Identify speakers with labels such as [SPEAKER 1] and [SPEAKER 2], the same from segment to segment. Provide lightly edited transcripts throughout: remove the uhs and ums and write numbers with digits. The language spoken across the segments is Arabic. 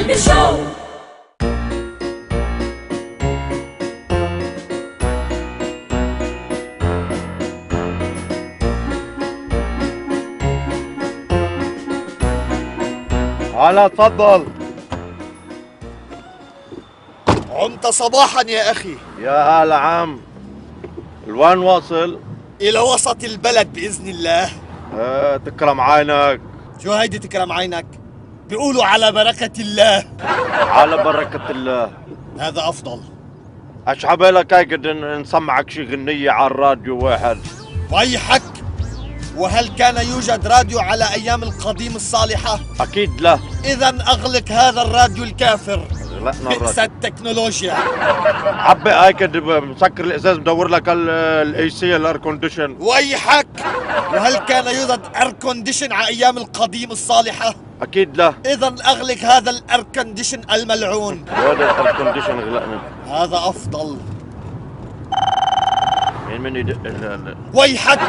[SPEAKER 1] قلبي شو.
[SPEAKER 2] هلا تفضل.
[SPEAKER 3] عمت صباحا يا أخي.
[SPEAKER 2] يا هلا عم، لوين واصل؟
[SPEAKER 3] إلى وسط البلد بإذن الله.
[SPEAKER 2] تكرم عينك.
[SPEAKER 3] شو هيدي تكرم عينك؟ بيقولوا على بركة الله.
[SPEAKER 2] على بركة الله.
[SPEAKER 3] هذا أفضل.
[SPEAKER 2] ايش عبالك هيك نسمعك شي غنية على الراديو واحد؟
[SPEAKER 3] ويحك، وهل كان يوجد راديو على أيام القديم الصالحة؟
[SPEAKER 2] اكيد لا.
[SPEAKER 3] إذا أغلق هذا الراديو الكافر.
[SPEAKER 2] غلقنا
[SPEAKER 3] بئس
[SPEAKER 2] الراديو.
[SPEAKER 3] التكنولوجيا.
[SPEAKER 2] عبي هيك مسكر الازاز مدور لك الاي سي الاير كونديشن.
[SPEAKER 3] ويحك، وهل كان يوجد اير كونديشن على ايام القديم الصالحة؟
[SPEAKER 2] اكيد لا.
[SPEAKER 3] اذا اغلق هذا الاير كونديشن الملعون.
[SPEAKER 2] هذا الاير كونديشن غلقنا.
[SPEAKER 3] هذا افضل.
[SPEAKER 2] مين من يدق
[SPEAKER 3] ويحك،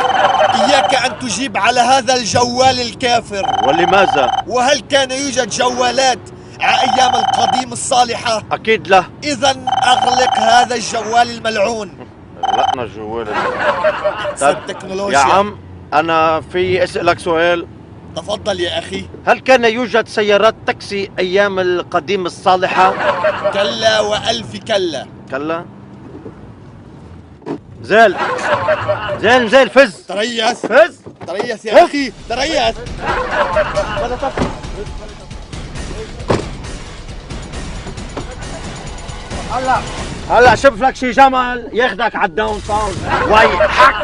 [SPEAKER 3] اياك ان تجيب على هذا الجوال الكافر.
[SPEAKER 2] ولماذا؟
[SPEAKER 3] وهل كان يوجد جوالات على ايام القديم الصالحة؟
[SPEAKER 2] اكيد لا.
[SPEAKER 3] اذا اغلق هذا الجوال الملعون.
[SPEAKER 2] غلقنا الجوال.
[SPEAKER 3] التكنولوجيا.
[SPEAKER 2] يا عم انا في اسالك سؤال.
[SPEAKER 3] تفضل يا اخي.
[SPEAKER 2] هل كان يوجد سيارات تاكسي ايام القديم الصالحة؟
[SPEAKER 3] كلا والف كلا.
[SPEAKER 2] كلا. زين زين فز.
[SPEAKER 3] تريث
[SPEAKER 2] فز.
[SPEAKER 3] تريث يا اخي، تريث.
[SPEAKER 2] هلا شوف لك شي جمل ياخدك على الداون تاون. ويحك.